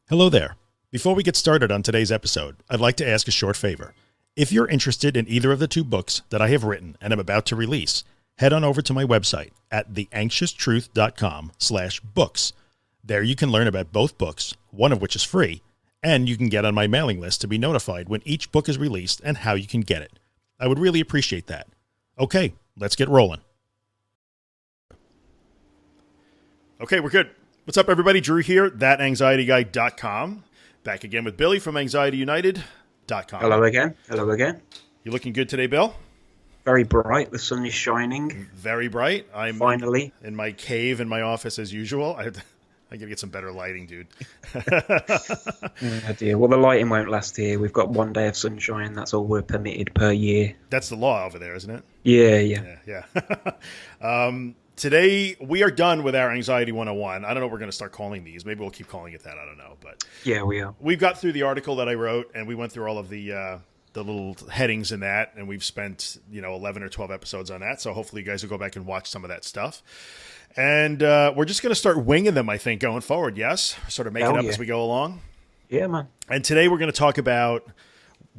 Hello there. Before we get started on today's episode, I'd like to ask a short favor. If you're interested in either of the two books that I have written and am about to release, head on over to my website at theanxioustruth.com/books. There you can learn about both books, one of which is free, and you can get on my mailing list to be notified when each book is released and how you can get it. I would really appreciate that. Okay, let's get rolling. Okay, we're good. What's up, everybody? Drew here, thatanxietyguy.com. Back again with Billy from anxietyunited.com. Hello again. Hello again. You looking good today, Bill? Very bright. The sun is shining. Very bright. I'm finally in my cave in my office as usual. I gotta get some better lighting, dude. Oh dear. Well, the lighting won't last here. We've got 1 day of sunshine. That's all we're permitted per year. That's the law over there, isn't it? Yeah. Today, we are done with our Anxiety 101. I don't know what we're going to start calling these. Maybe we'll keep calling it that. I don't know. But yeah, we are. We've got through the article that I wrote, and we went through all of the little headings in that, and we've spent 11 or 12 episodes on that. So hopefully you guys will go back and watch some of that stuff. And we're just going to start winging them, I think, going forward. Yes? Sort of make it up as we go along. Yeah, man. And today we're going to talk about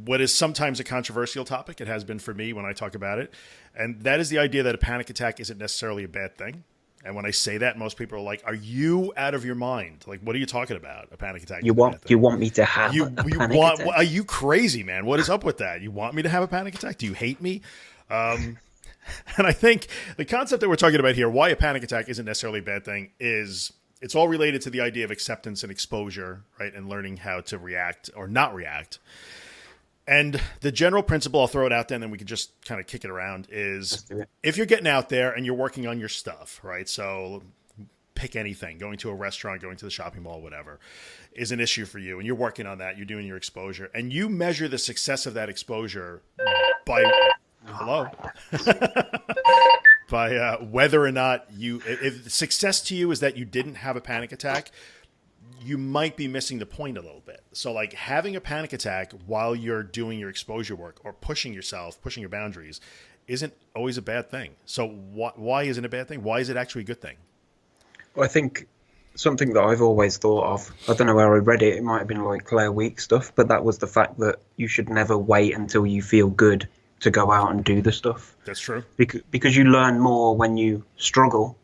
what is sometimes a controversial topic. It has been for me when I talk about it. And that is the idea that a panic attack isn't necessarily a bad thing. And when I say that, most people are like, are you out of your mind? Like, what are you talking about? A panic attack? You want me to have a panic attack? Are you crazy, man? What is up with that? You want me to have a panic attack? Do you hate me? And I think the concept that we're talking about here, why a panic attack isn't necessarily a bad thing, is it's all related to the idea of acceptance and exposure, right? And learning how to react or not react. And the general principle, I'll throw it out there and then we can just kind of kick it around, is if you're getting out there and you're working on your stuff, right? So pick anything, going to a restaurant, going to the shopping mall, whatever, is an issue for you. And you're working on that, you're doing your exposure. And you measure the success of that exposure by, by whether or not if success to you is that you didn't have a panic attack, you might be missing the point a little bit. So like having a panic attack while you're doing your exposure work or pushing yourself, pushing your boundaries isn't always a bad thing. So why isn't it a bad thing? Why is it actually a good thing? Well, I think something that I've always thought of, I don't know where I read it, it might have been like Claire Week stuff, but that was the fact that you should never wait until you feel good to go out and do the stuff. That's true. Because you learn more when you struggle.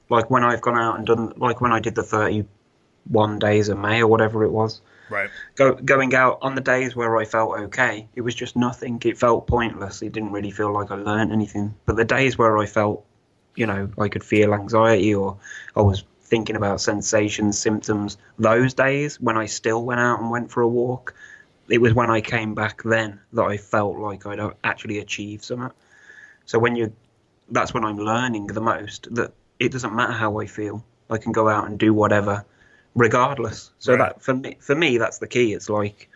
Like when I've gone out and done, like when I did the 31 days of May or whatever it was. Right. Going out on the days where I felt okay, it was just nothing. It felt pointless. It didn't really feel like I learned anything. But the days where I felt, I could feel anxiety or I was thinking about sensations, symptoms, those days when I still went out and went for a walk, it was when I came back then that I felt like I'd actually achieved something. So that's when I'm learning the most, that it doesn't matter how I feel. I can go out and do whatever regardless. So that for me, that's the key. It's like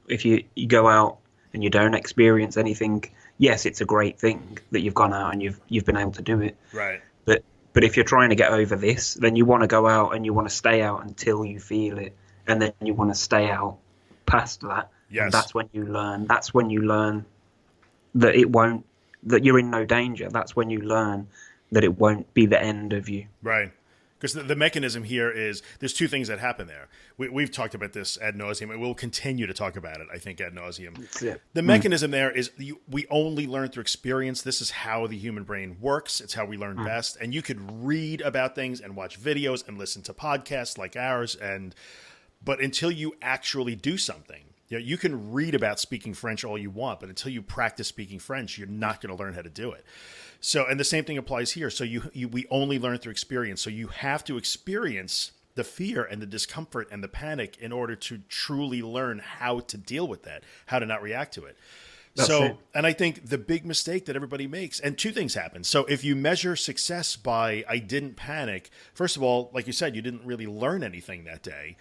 if you go out and you don't experience anything, yes, it's a great thing that you've gone out and you've been able to do it. Right. But if you're trying to get over this, then you want to go out and you want to stay out until you feel it, and then you want to stay out past that. Yes. And that's when you learn. That's when you learn that that you're in no danger. That's when you learn that it won't be the end of you. Right. Because the mechanism here is there's two things that happen there. We've talked about this ad nauseum, and we'll continue to talk about it, I think, ad nauseum. The mechanism there is we only learn through experience. This is how the human brain works. It's how we learn best. And you could read about things and watch videos and listen to podcasts like ours, but until you actually do something, you can read about speaking French all you want, but until you practice speaking French, you're not going to learn how to do it. So, and the same thing applies here. So we only learn through experience. So you have to experience the fear and the discomfort and the panic in order to truly learn how to deal with that, how to not react to it. And I think the big mistake that everybody makes, and two things happen. So if you measure success by I didn't panic, first of all, like you said, you didn't really learn anything that day.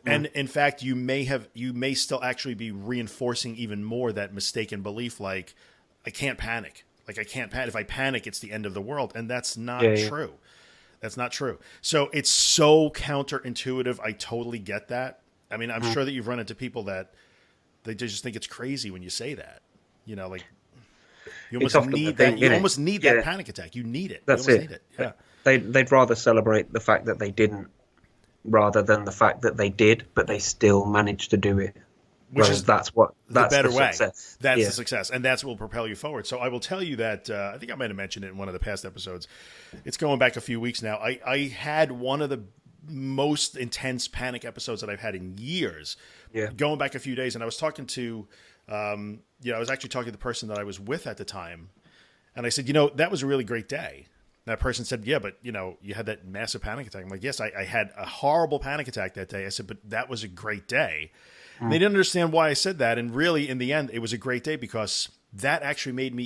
And in fact, you may still actually be reinforcing even more that mistaken belief, like I can't panic. Like I can't panic. If I panic, it's the end of the world. And that's not true. That's not true. So it's so counterintuitive. I totally get that. I mean, I'm sure that you've run into people that they just think it's crazy when you say that. Like you almost need that. You almost need that panic attack. You need it. That's you it. Need it. Yeah. They'd rather celebrate the fact that they didn't rather than the fact that they did, but they still managed to do it. Which is that's the better way. Success. That's the success, and that's what will propel you forward. So I will tell you that I think I might have mentioned it in one of the past episodes. It's going back a few weeks now. I had one of the most intense panic episodes that I've had in years. Yeah. Going back a few days, and I was talking to, I was actually talking to the person that I was with at the time, and I said, that was a really great day. And that person said, yeah, but you had that massive panic attack. I'm like, yes, I had a horrible panic attack that day. I said, but that was a great day. They didn't understand why I said that. And really, in the end, it was a great day because that actually made me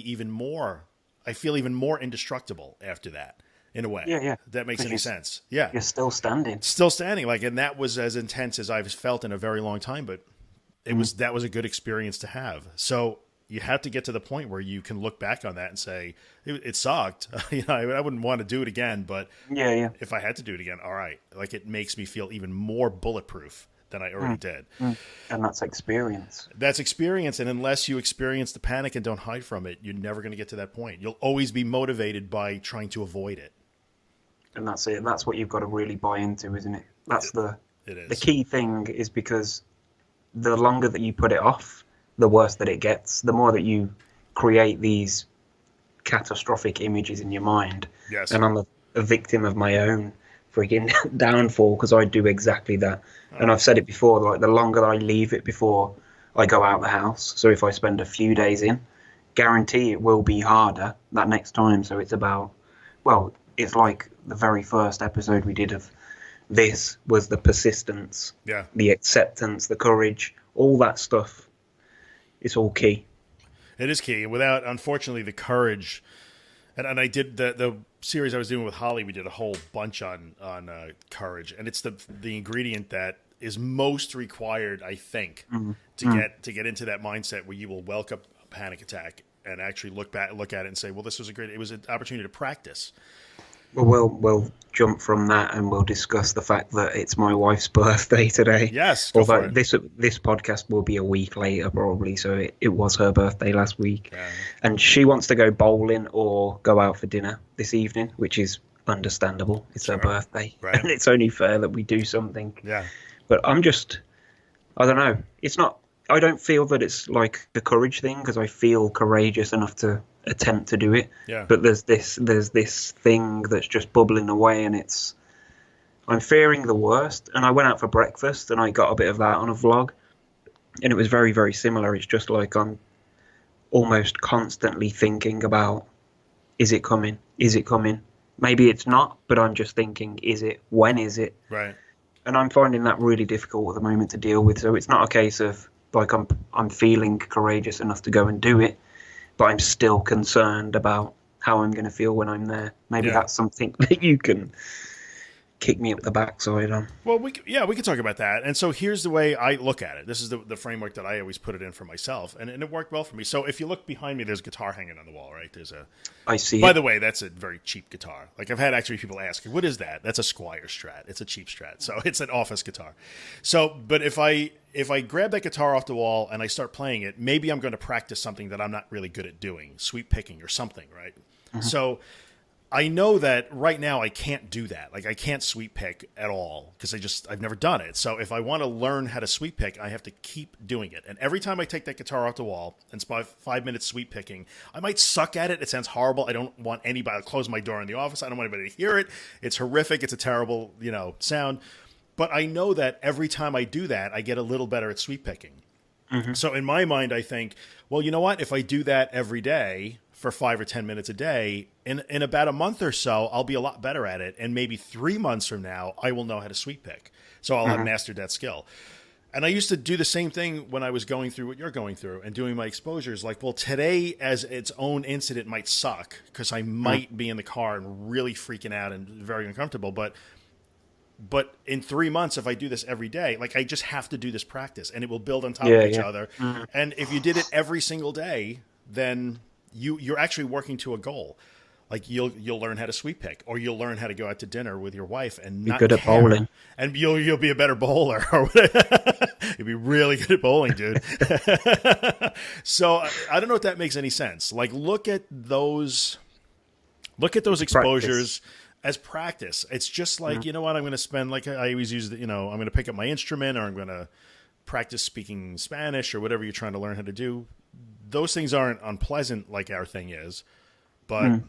I feel even more indestructible after that, in a way. Yeah. That makes any sense. Yeah. You're still standing. Still standing. And that was as intense as I've felt in a very long time, but that was a good experience to have. So you have to get to the point where you can look back on that and say, it sucked. I wouldn't want to do it again, but if I had to do it again, all right. It makes me feel even more bulletproof than I already did. And that's experience. That's experience. And unless you experience the panic and don't hide from it, you're never going to get to that point. You'll always be motivated by trying to avoid it. And that's it. That's what you've got to really buy into, isn't it? That's it is. The key thing is because the longer that you put it off, the worse that it gets. The more that you create these catastrophic images in your mind. Yes. And I'm a victim of my own freaking downfall because I do exactly that. And I've said it before, the longer I leave it before I go out the house, so if I spend a few days in, guarantee it will be harder that next time. So it's it's like the very first episode we did of this was the persistence, the acceptance, the courage, all that stuff. It's all key. It is key. Without, unfortunately, the courage. And I did the series I was doing with Holly. We did a whole bunch on courage, and it's the ingredient that is most required, I think, to get into that mindset where you will welcome a panic attack and actually look at it and say, well, it was an opportunity to practice. Well, we'll jump from that and we'll discuss the fact that it's my wife's birthday today. Yes. Although this podcast will be a week later probably, so it was her birthday last week. Yeah. And she wants to go bowling or go out for dinner this evening, which is understandable. It's her birthday. Right. And it's only fair that we do something. Yeah. But I don't know. I don't feel that it's like the courage thing because I feel courageous enough to attempt to do it. Yeah. But there's this thing that's just bubbling away, and I'm fearing the worst. And I went out for breakfast and I got a bit of that on a vlog, and it was very, very similar. It's just like I'm almost constantly thinking about, is it coming? Is it coming? Maybe it's not, but I'm just thinking, is it? When is it? Right. And I'm finding that really difficult at the moment to deal with. So it's not a case of I'm feeling courageous enough to go and do it, but I'm still concerned about how I'm going to feel when I'm there. Maybe that's something that you can kick me up the backside on. Well, we can talk about that. And so here's the way I look at it. This is the framework that I always put it in for myself, and it worked well for me. So if you look behind me, there's a guitar hanging on the wall, right? I see. By the way, that's a very cheap guitar. I've had actually people ask, what is that? That's a Squier Strat. It's a cheap Strat. So it's an office guitar. So, but if I grab that guitar off the wall and I start playing it, maybe I'm going to practice something that I'm not really good at doing, sweep picking or something, right? Mm-hmm. So I know that right now I can't do that. I can't sweep pick at all because I've never done it. So if I want to learn how to sweep pick, I have to keep doing it. And every time I take that guitar off the wall and spend 5 minutes sweep picking, I might suck at it. It sounds horrible. I don't want anybody to close my door in the office. I don't want anybody to hear it. It's horrific. It's a terrible, sound. But I know that every time I do that, I get a little better at sweep picking. Mm-hmm. So in my mind, I think, well, you know what? If I do that every day for 5 or 10 minutes a day, in about a month or so, I'll be a lot better at it. And maybe 3 months from now, I will know how to sweep pick. So I'll have mastered that skill. And I used to do the same thing when I was going through what you're going through and doing my exposures. Well, today as its own incident might suck because I might be in the car and really freaking out and very uncomfortable. But in 3 months, if I do this every day, I just have to do this practice and it will build on top of each other. Mm-hmm. And if you did it every single day, then you're actually working to a goal. You'll learn how to sweep pick, or you'll learn how to go out to dinner with your wife and be not good at bowling, and you'll be a better bowler. You'll be really good at bowling, dude. So I don't know if that makes any sense. Look at those exposures. as practice. It's just like, you know what, I'm going to spend, like I always use, I'm going to pick up my instrument, or I'm going to practice speaking Spanish, or whatever you're trying to learn how to do. Those things aren't unpleasant like our thing is, but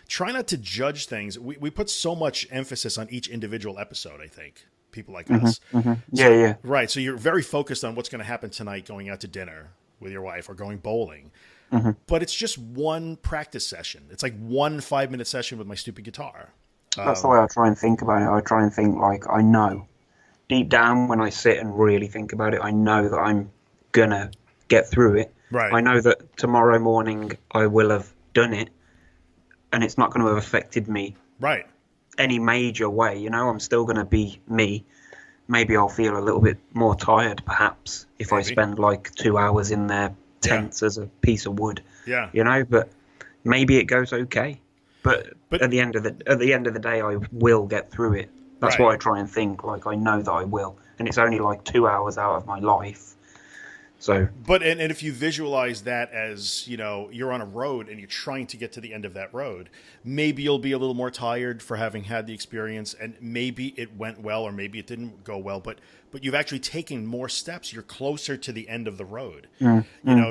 try not to judge things. We put so much emphasis on each individual episode, I think, people like us. Yeah. Right. So you're very focused on what's going to happen tonight, going out to dinner with your wife or going bowling. But it's just one practice session. It's like 1 5-minute session with my stupid guitar. That's the way I try and think about it. I try and think like, I know deep down when I sit and really think about it, I know that I'm going to get through it. Right. I know that tomorrow morning I will have done it, and it's not going to have affected me right any major way. I'm still going to be me. Maybe I'll feel a little bit more tired, perhaps, if I spend like 2 hours in there tense as a piece of wood. Yeah. But maybe it goes okay. But at the end of the day, I will get through it. That's what I try and think. Like, I know that I will, and it's only like 2 hours out of my life. So, but and if you visualize that as, you're on a road and you're trying to get to the end of that road, maybe you'll be a little more tired for having had the experience, and maybe it went well or maybe it didn't go well, but you've actually taken more steps. You're closer to the end of the road.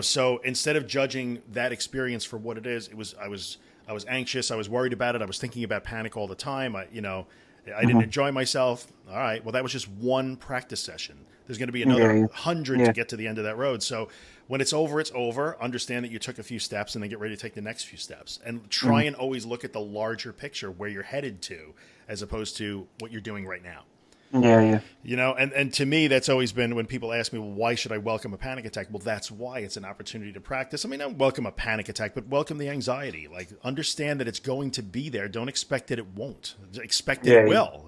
So instead of judging that experience for what it is, I was anxious, I was worried about it, I was thinking about panic all the time. I didn't enjoy myself. All right, well, that was just one practice session. There's going to be another 100 to get to the end of that road. So when it's over, it's over. Understand that you took a few steps, and then get ready to take the next few steps. And try and always look at the larger picture, where you're headed to, as opposed to what you're doing right now. Yeah. And to me, that's always been, when people ask me, well, why should I welcome a panic attack? Well, that's why. It's an opportunity to practice. I mean, don't welcome a panic attack, but welcome the anxiety. Like, understand that it's going to be there. Don't expect that it won't. Expect that it will,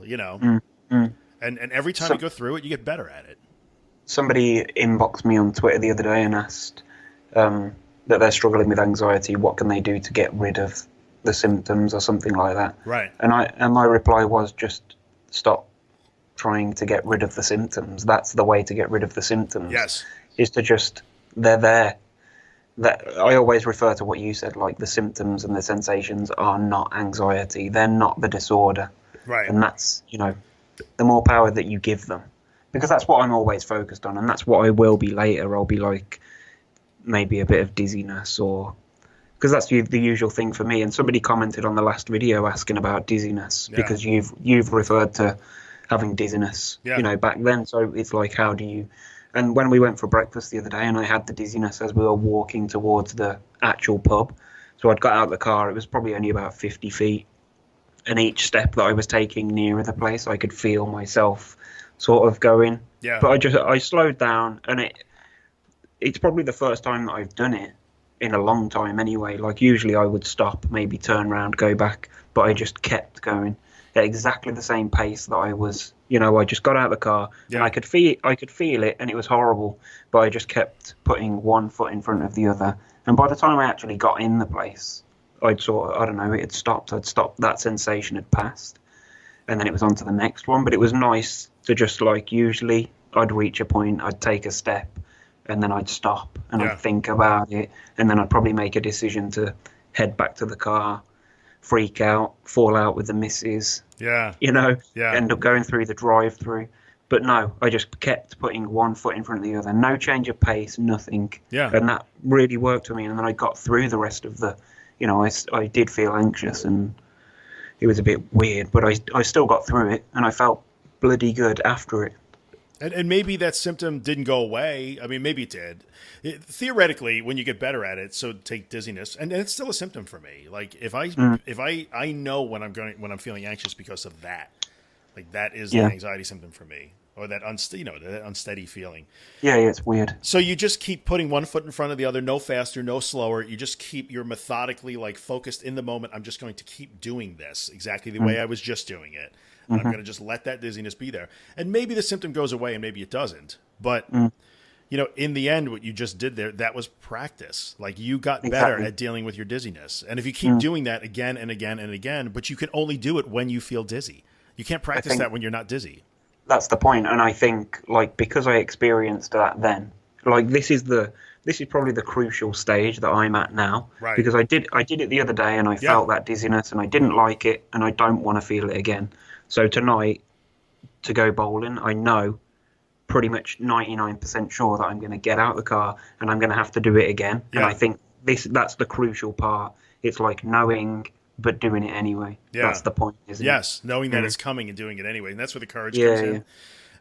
And every time you go through it, you get better at it. Somebody inboxed me on Twitter the other day and asked that they're struggling with anxiety. What can they do to get rid of the symptoms or something like that? Right. And my reply was, just stop trying to get rid of the symptoms. That's the way to get rid of the symptoms. Yes. Is to just, they're there. That I always refer to what you said, like the symptoms and the sensations are not anxiety. They're not the disorder. Right. And that's, the more power that you give them. Because that's what I'm always focused on, and that's what I will be later. I'll be like, maybe a bit of dizziness, or because that's the usual thing for me. And somebody commented on the last video asking about dizziness, because you've referred to having dizziness, back then. So it's like, how do you? And when we went for breakfast the other day, and I had the dizziness as we were walking towards the actual pub. So I'd got out of the car. It was probably only about 50 feet, and each step that I was taking nearer the place, I could feel myself sort of going. Yeah. But I slowed down, and it's probably the first time that I've done it in a long time anyway. Like, usually I would stop, maybe turn around, go back, but I just kept going at exactly the same pace that I was, I just got out of the car and I could feel it, and it was horrible, but I just kept putting one foot in front of the other. And by the time I actually got in the place, it had stopped. That sensation had passed. And then it was on to the next one. But it was nice to just, like, usually I'd reach a point, I'd take a step, and then I'd stop and I'd think about it. And then I'd probably make a decision to head back to the car, freak out, fall out with the missus. End up going through the drive-through. But no, I just kept putting one foot in front of the other. No change of pace, nothing. Yeah. And that really worked for me. And then I got through the rest of the, I did feel anxious, and it was a bit weird, but I still got through it, and I felt bloody good after it. And maybe that symptom didn't go away. I mean, maybe it did. Theoretically, when you get better at it, so take dizziness, and it's still a symptom for me. Like, if I know when I'm feeling anxious because of that, like, that is the anxiety symptom for me, or that that unsteady feeling. Yeah, it's weird. So you just keep putting one foot in front of the other, no faster, no slower. You're methodically, like, focused in the moment. I'm just going to keep doing this exactly the way I was just doing it. And I'm going to just let that dizziness be there. And maybe the symptom goes away and maybe it doesn't. But, in the end, what you just did there, that was practice. Like, you got better at dealing with your dizziness. And if you keep doing that again and again and again, but you can only do it when you feel dizzy. You can't practice that when you're not dizzy. That's the point. And I think, like, because I experienced that then, like, this is the this is probably the crucial stage that I'm at now, Right. because I did it the other day and I felt that dizziness and I didn't like it and I don't want to feel it again. So tonight, to go bowling, I know pretty much 99% sure that I'm going to get out of the car and I'm going to have to do it again. Yeah. And I think that's the crucial part. It's like knowing but doing it anyway. Yeah. That's the point, isn't it? Yes, knowing that it's coming and doing it anyway. And that's where the courage comes in.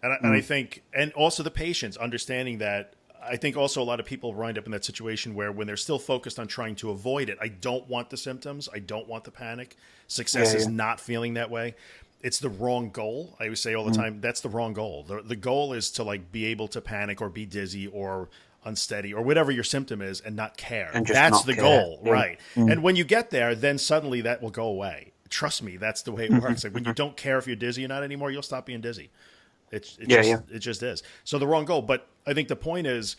And I think, and also the patience, understanding that. I think also a lot of people wind up in that situation where when they're still focused on trying to avoid it, I don't want the symptoms. I don't want the panic. Success is not feeling that way. It's the wrong goal. I always say all the time, that's the wrong goal. The goal is to like be able to panic or be dizzy or unsteady or whatever your symptom is and not care. And that's the goal, right? And when you get there, then suddenly that will go away. Trust me, that's the way it works. Like when you don't care if you're dizzy or not anymore, you'll stop being dizzy. It just is. So the wrong goal. But I think the point is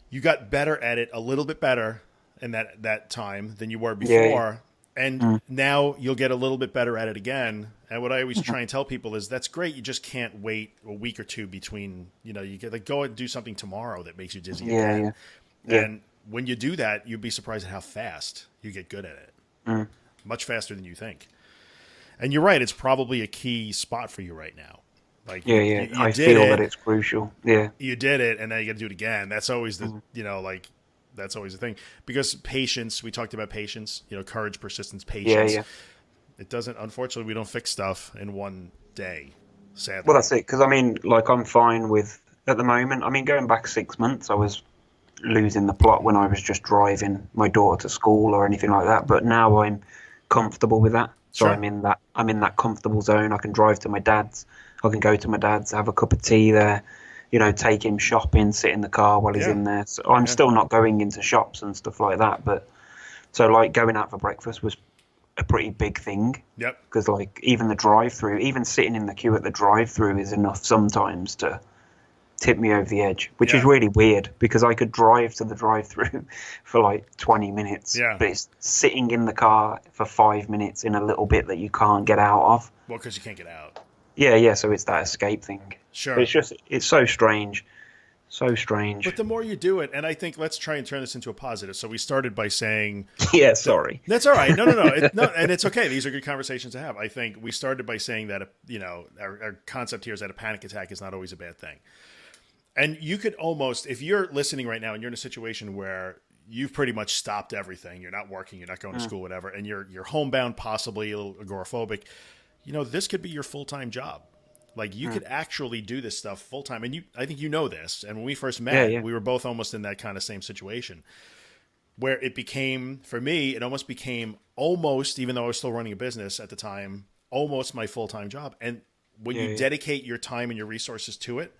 you got better at it, a little bit better in that time than you were before. And now you'll get a little bit better at it again. And what I always try and tell people is that's great. You just can't wait a week or two between, you get like go and do something tomorrow that makes you dizzy again. And when you do that, you'd be surprised at how fast you get good at it. Much faster than you think. And you're right. It's probably a key spot for you right now. Like you I feel that it's crucial. Yeah, you did it, and now you got to do it again. That's always the that's always the thing, because patience. We talked about patience. Courage, persistence, patience. It doesn't. Unfortunately, we don't fix stuff in one day. Sadly. Well, that's it. Because I mean, like I'm fine with at the moment. I mean, going back 6 months, I was losing the plot when I was just driving my daughter to school or anything like that. But now I'm comfortable with that. So I'm in that comfortable zone. I can drive to my dad's. I can go to my dad's, have a cup of tea there, take him shopping, sit in the car while he's in there. So I'm still not going into shops and stuff like that. But so like going out for breakfast was a pretty big thing. Yep. Because like even the drive-through, even sitting in the queue at the drive-through is enough sometimes to tip me over the edge, which is really weird because I could drive to the drive-through for like 20 minutes. Yeah. But it's sitting in the car for 5 minutes in a little bit that you can't get out of. Well, because you can't get out. Yeah, so it's that escape thing. Sure. But it's so strange. So strange. But the more you do it, and I think let's try and turn this into a positive. So we started by saying... Yeah, sorry. That's all right. No. And it's okay. These are good conversations to have. I think we started by saying that, our concept here is that a panic attack is not always a bad thing. And you could almost, if you're listening right now and you're in a situation where you've pretty much stopped everything, you're not working, you're not going to school, whatever, and you're homebound, possibly a little agoraphobic, this could be your full-time job. Like you could actually do this stuff full-time. And I think you know this. And when we first met, we were both almost in that kind of same situation where it became, for me, it almost became even though I was still running a business at the time, almost my full-time job. And when you dedicate your time and your resources to it,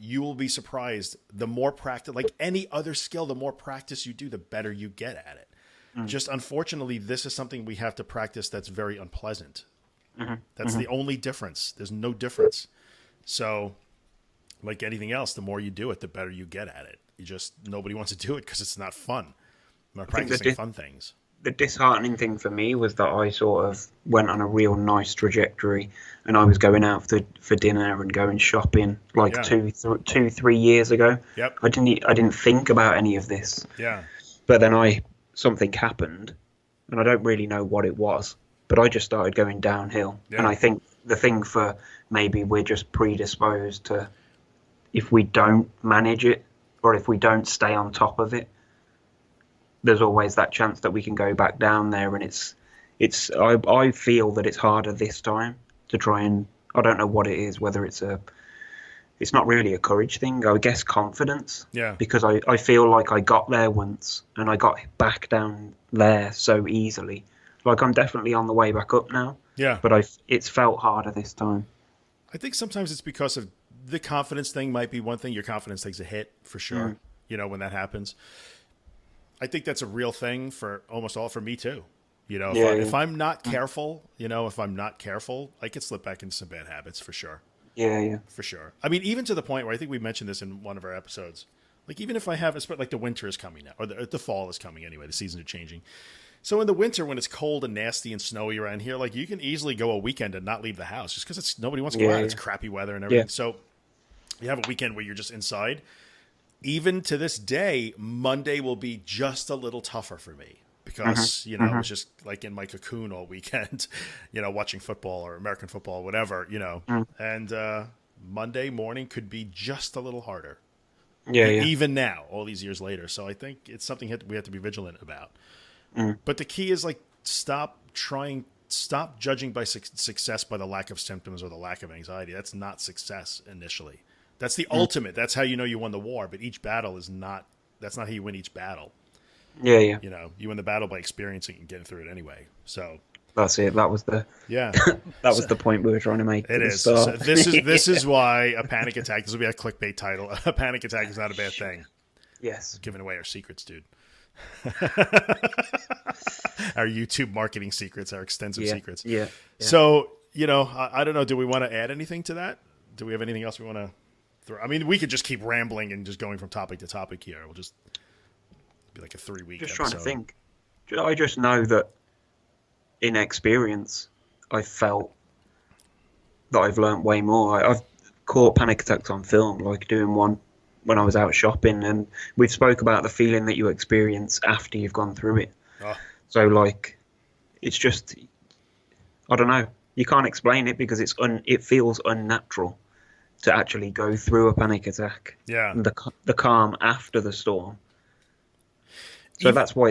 you will be surprised. The more practice, like any other skill, the more practice you do, the better you get at it. Just unfortunately, this is something we have to practice that's very unpleasant. That's the only difference. There's no difference. So, like anything else, the more you do it, the better you get at it. Nobody wants to do it because it's not fun. I'm not practicing fun things. The disheartening thing for me was that I sort of went on a real nice trajectory, and I was going out for dinner and going shopping like 2-3 years ago. Yep. I didn't think about any of this. Yeah. But then something happened, and I don't really know what it was. But I just started going downhill. Yeah. And I think the thing for maybe we're just predisposed to, if we don't manage it or if we don't stay on top of it, there's always that chance that we can go back down there. And I feel that it's harder this time to try and, I don't know what it is, whether it's not really a courage thing, I guess confidence. Yeah. Because I feel like I got there once and I got back down there so easily. Like I'm definitely on the way back up now. Yeah. But it's felt harder this time. I think sometimes it's because of the confidence thing might be one thing. Your confidence takes a hit for sure. When that happens. I think that's a real thing for me too. If I'm not careful, I could slip back into some bad habits for sure. Yeah. For sure. I mean, even to the point where I think we mentioned this in one of our episodes. Like even if I have, like the winter is coming now, or the fall is coming anyway, the seasons are changing. So in the winter, when it's cold and nasty and snowy around here, like you can easily go a weekend and not leave the house just because nobody wants to go out. It's crappy weather and everything. Yeah. So you have a weekend where you're just inside. even to this day, Monday will be just a little tougher for me because, I was just like in my cocoon all weekend, watching football or American football, whatever, and Monday morning could be just a little harder. Yeah. Even now, all these years later. So I think it's something we have to be vigilant about. But the key is like, stop judging by success by the lack of symptoms or the lack of anxiety. That's not success initially. That's the ultimate. That's how you know you won the war. But each battle that's not how you win each battle. Yeah. You win the battle by experiencing and getting through it anyway. So that's it. That was the that was the point we were trying to make. It is. So this is why a panic attack. This will be a clickbait title. A panic attack is not a bad thing. Yes. Giving away our secrets, dude. Our YouTube marketing secrets, our extensive secrets. Yeah. So, I don't know. Do we want to add anything to that? Do we have anything else we want to throw? I mean, we could just keep rambling and just going from topic to topic here. We'll just be like a 3-week Just episode. trying to think. I just know that in experience, I felt that I've learnt way more. I've caught panic attacks on film, like doing one when I was out shopping, and we've spoke about the feeling that you experience after you've gone through it. Oh. So, like, it's just, I don't know. You can't explain it because it feels unnatural to actually go through a panic attack. Yeah. And the calm after the storm. So that's why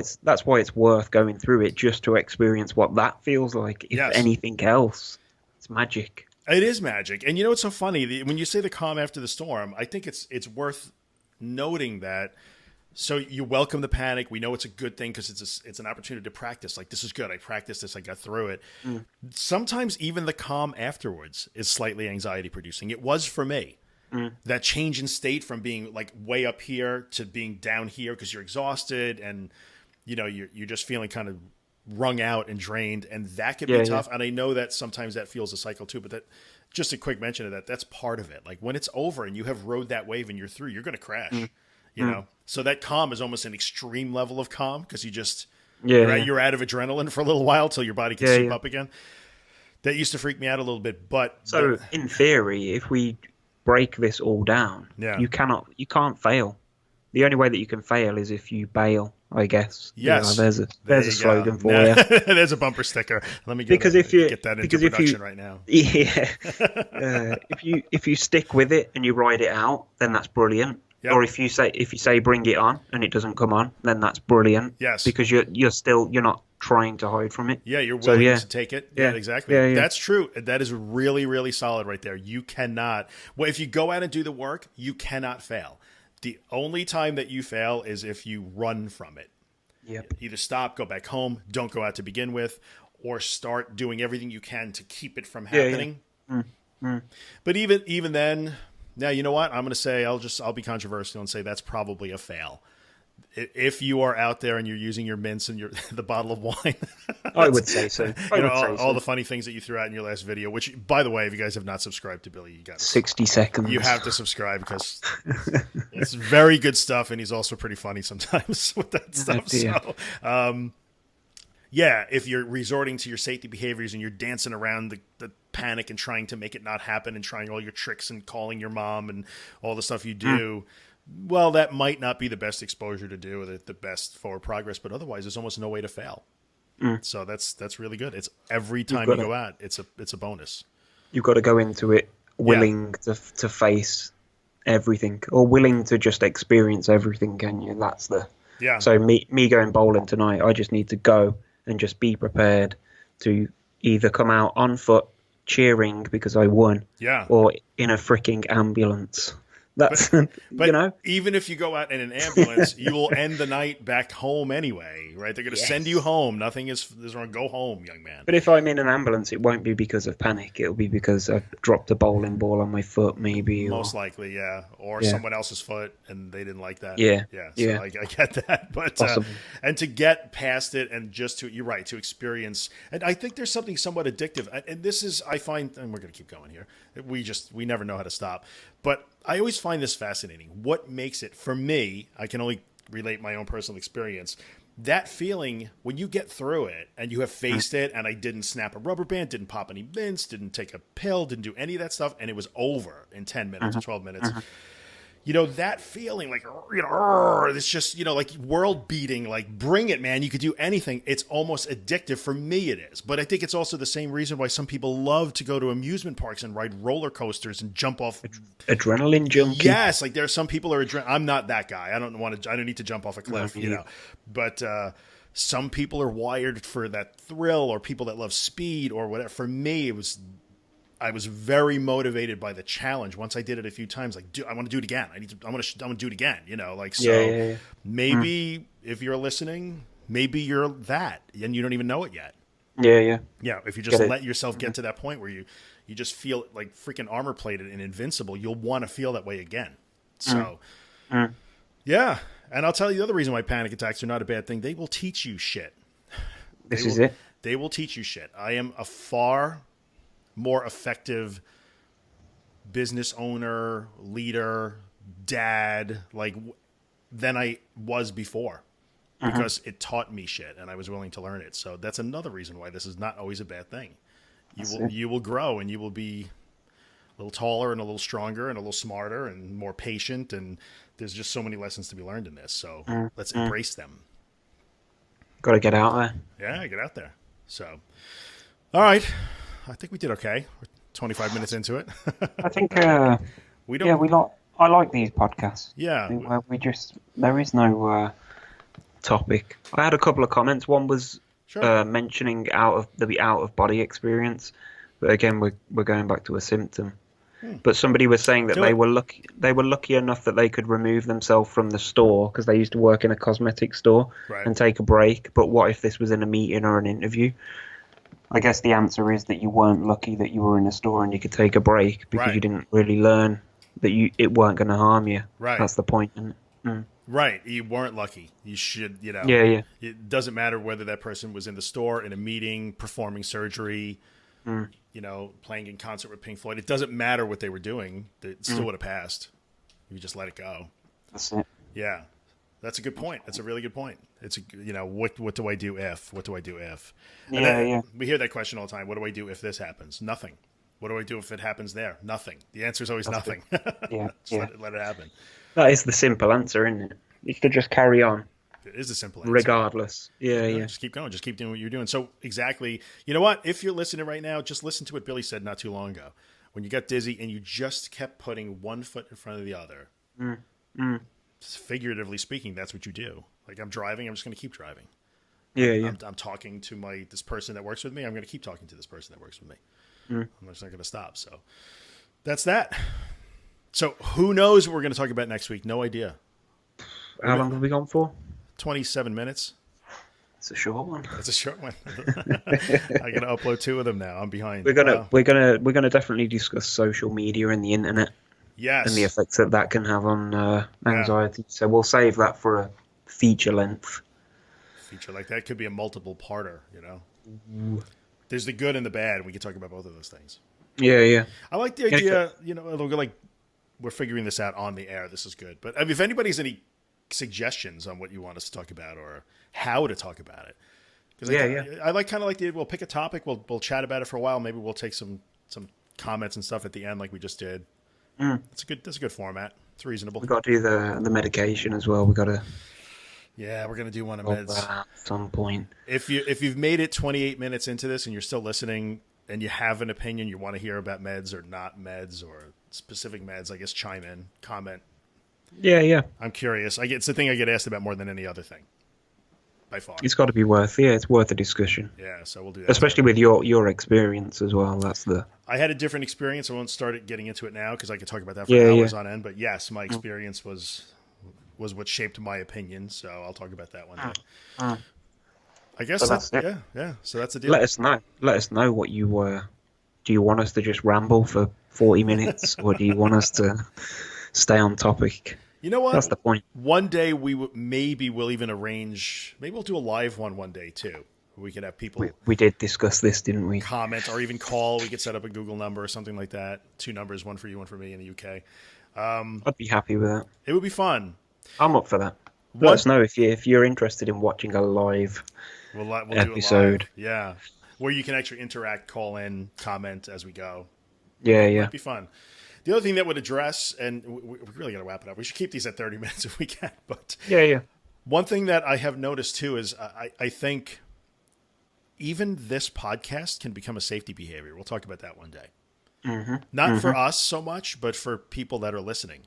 it's worth going through it, just to experience what that feels like. If anything else, it's magic. It is magic. And what's so funny? When you say the calm after the storm, I think it's worth noting that. So you welcome the panic. We know it's a good thing because it's an opportunity to practice. Like, this is good. I practiced this. I got through it. Sometimes even the calm afterwards is slightly anxiety producing. It was for me. That change in state from being like way up here to being down here because you're exhausted and you're just feeling kind of wrung out and drained, and that could be tough. And I know that sometimes that feels a cycle too, but that just a quick mention of that's part of it. Like, when it's over and you have rode that wave and you're through, you're going to crash, So that calm is almost an extreme level of calm because you just, you're out of adrenaline for a little while till your body can soup up again. That used to freak me out a little bit, but. So in theory, if we break this all down, you can't fail. The only way that you can fail is if you bail, I guess. Yes. There's a slogan for you. There's a bumper sticker. Let me get that into production right now. Yeah. If you stick with it and you ride it out, then that's brilliant. Yep. Or if you say bring it on and it doesn't come on, then that's brilliant. Yes. Because you're not trying to hide from it. Yeah, you're willing to take it. Yeah, exactly. Yeah. That's true. That is really, really solid right there. You cannot. Well, if you go out and do the work, you cannot fail. The only time that you fail is if you run from it. Yep. Either stop, go back home, don't go out to begin with, or start doing everything you can to keep it from happening. But even then, now you know what? I'm going to say I'll be controversial and say that's probably a fail. If you are out there and you're using your mints and the bottle of wine, I would say so. All the funny things that you threw out in your last video, which, by the way, if you guys have not subscribed to Billy, you got 60 seconds. You have to subscribe because it's very good stuff, and he's also pretty funny sometimes with that stuff. So, if you're resorting to your safety behaviors and you're dancing around the panic and trying to make it not happen and trying all your tricks and calling your mom and all the stuff you do. Well, that might not be the best exposure to do, or the best forward progress, but otherwise, there's almost no way to fail. So that's really good. It's every time you go out, it's a bonus. You've got to go into it willing to face everything, or willing to just experience everything. Can you? That's the So me going bowling tonight, I just need to go and just be prepared to either come out on foot cheering because I won, or in a freaking ambulance. That's, but even if you go out in an ambulance, you will end the night back home anyway, right? They're going to send you home. Nothing is wrong. Go home, young man. But if I'm in an ambulance, it won't be because of panic. It'll be because I've dropped a bowling ball on my foot, maybe. Most likely, yeah. Or someone else's foot, and they didn't like that. Yeah. So I get that. But and to get past it and just you're right, to experience. And I think there's something somewhat addictive. And this is, I find, and we're going to keep going here. We never know how to stop. But I always find this fascinating. What makes it, for me, I can only relate my own personal experience, that feeling when you get through it and you have faced it, and I didn't snap a rubber band, didn't pop any mints, didn't take a pill, didn't do any of that stuff, and it was over in 10 minutes or 12 minutes. you know, that feeling like, you know, it's just, you know, like world beating, like bring it, man. You could do anything. It's almost addictive. For me, it is. But I think it's also the same reason why some people love to go to amusement parks and ride roller coasters and jump off. Adrenaline junkie. Yes. Like there are some people who are, I'm not that guy. I don't need to jump off a cliff, you know, but, some people are wired for that thrill, or people that love speed or whatever. For me, I was very motivated by the challenge. Once I did it a few times, like, I want to do it again. I want to do it again, you know, like, so maybe if you're listening, maybe you're that and you don't even know it yet. Yeah. Yeah. If you just let yourself get to that point where you just feel like freaking armor plated and invincible, you'll want to feel that way again. So yeah. And I'll tell you the other reason why panic attacks are not a bad thing. They will teach you shit. They will teach you shit. I am a far more effective business owner, leader, dad, like, than I was before, because it taught me shit and I was willing to learn it. So that's another reason why this is not always a bad thing. You will grow and you will be a little taller and a little stronger and a little smarter and more patient, and there's just so many lessons to be learned in this. So let's embrace them. Got to get out there. Yeah, get out there. So, all right. I think we did okay. We're 25 minutes into it. I think I like these podcasts. Yeah. Where there is no topic. I had a couple of comments. One was mentioning the out of body experience, but again we're going back to a symptom. But somebody was saying that they were lucky enough that they could remove themselves from the store because they used to work in a cosmetic store and take a break. But what if this was in a meeting or an interview? I guess the answer is that you weren't lucky that you were in a store and you could take a break because you didn't really learn that it weren't going to harm you. Right. That's the point, isn't it? Right. You weren't lucky. You should, you know. Yeah. It doesn't matter whether that person was in the store, in a meeting, performing surgery, you know, playing in concert with Pink Floyd. It doesn't matter what they were doing. It still would have passed. You just let it go. That's it. Yeah. That's a good point. That's a really good point. It's you know, what do I do if? What do I do if? And we hear that question all the time. What do I do if this happens? Nothing. What do I do if it happens there? Nothing. The answer is always nothing. Let it happen. That is the simple answer, isn't it? You should just carry on. It is a simple answer. Regardless. Yeah. Just keep going. Just keep doing what you're doing. So exactly. You know what? If you're listening right now, just listen to what Billy said not too long ago. When you got dizzy and you just kept putting one foot in front of the other. Figuratively speaking, that's what you do. Like, I'm driving, I'm just going to keep driving. Yeah. I'm talking to this person that works with me. I'm going to keep talking to this person that works with me. I'm just not going to stop. So that's that. So who knows what we're going to talk about next week? No idea. How long have we gone for? 27 minutes. It's a short one. It's a short one. I got to upload 2 of them now. I'm behind. We're gonna definitely discuss social media and the internet. Yes. And the effects that can have on anxiety. So we'll save that for a feature length. Feature like that could be a multiple parter, you know. There's the good and the bad. We can talk about both of those things. Yeah. I like the idea, you know, it'll go like, we're figuring this out on the air. This is good. But if anybody has any suggestions on what you want us to talk about or how to talk about it. I like kind of like we'll pick a topic. We'll chat about it for a while. Maybe we'll take some comments and stuff at the end like we just did. That's a good format. It's reasonable. We've got to do the medication as well. We've got to... Yeah, we're going to do one of meds. At some point. If you've made it 28 minutes into this and you're still listening and you have an opinion, you want to hear about meds or not meds or specific meds, I guess chime in, comment. Yeah. I'm curious. It's the thing I get asked about more than any other thing. By far. It's got to be it's worth a discussion. Yeah, so we'll do that. Especially with your experience as well. I had a different experience. I won't start getting into it now because I could talk about that for hours on end. But yes, my experience was what shaped my opinion. So I'll talk about that one day. I guess that's it. Yeah. So that's the deal. Let us know. Let us know what you do you want us to just ramble for 40 minutes or do you want us to stay on topic? You know what? That's the point. One day we'll even arrange. Maybe we'll do a live one day too. We could have people. We did discuss this, didn't we? Comment or even call. We could set up a Google number or something like that. 2 numbers, one for you, one for me in the UK. I'd be happy with that. It would be fun. I'm up for that. Let us know if you're interested in watching a live episode. Do it live. Yeah, where you can actually interact, call in, comment as we go. Yeah. It might be fun. The other thing that would address, and we really got to wrap it up. We should keep these at 30 minutes if we can. But yeah. One thing that I have noticed too is I think even this podcast can become a safety behavior. We'll talk about that one day. Not for us so much, but for people that are listening.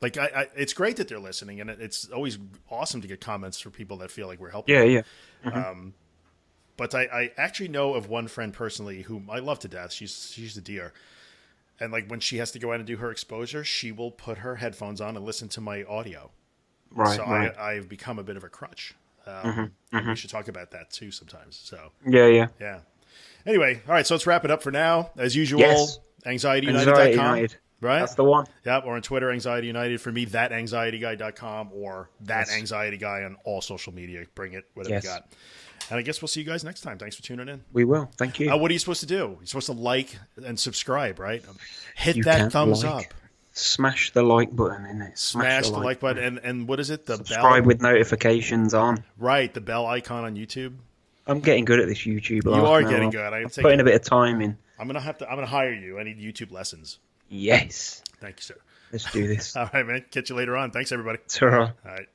Like it's great that they're listening, and it's always awesome to get comments from people that feel like we're helping. Yeah. But I actually know of one friend personally whom I love to death. She's a dear. And like when she has to go out and do her exposure, she will put her headphones on and listen to my audio. Right. So right. I've become a bit of a crutch. We should talk about that too sometimes. So yeah. Anyway, all right. So let's wrap it up for now. As usual, yes. anxietyunited.com. Right? That's the one. Yep. Or on Twitter, Anxiety United. For me, thatanxietyguy.com or thatanxietyguy on all social media. Bring it, whatever you got. And I guess we'll see you guys next time. Thanks for tuning in. We will. Thank you. What are you supposed to do? You're supposed to like and subscribe, right? Hit that thumbs up. Smash the like button in it. Smash the like button. And what is it? The subscribe bell with notifications on. Right. The bell icon on YouTube. I'm getting good at this YouTube. You are getting good. I'm putting a bit of time in. I'm gonna hire you. I need YouTube lessons. Yes. Thank you, sir. Let's do this. All right, man. Catch you later on. Thanks, everybody. Ta-ra. All right.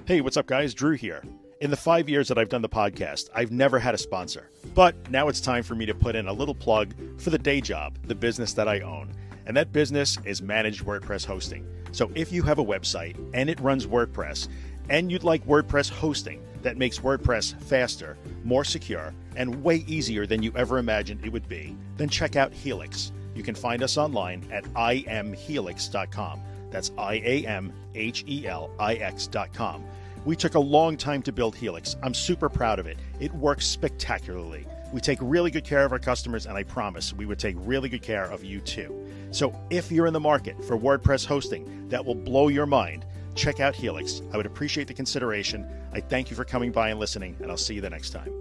Hey, what's up, guys? Drew here. In the 5 years that I've done the podcast, I've never had a sponsor. But now it's time for me to put in a little plug for the day job, the business that I own. And that business is managed WordPress hosting. So if you have a website and it runs WordPress, and you'd like WordPress hosting that makes WordPress faster, more secure, and way easier than you ever imagined it would be, then check out Helix. You can find us online at imhelix.com. That's IAMHELIX.com. We took a long time to build Helix. I'm super proud of it. It works spectacularly. We take really good care of our customers, and I promise we would take really good care of you too. So if you're in the market for WordPress hosting that will blow your mind, check out Helix. I would appreciate the consideration. I thank you for coming by and listening, and I'll see you the next time.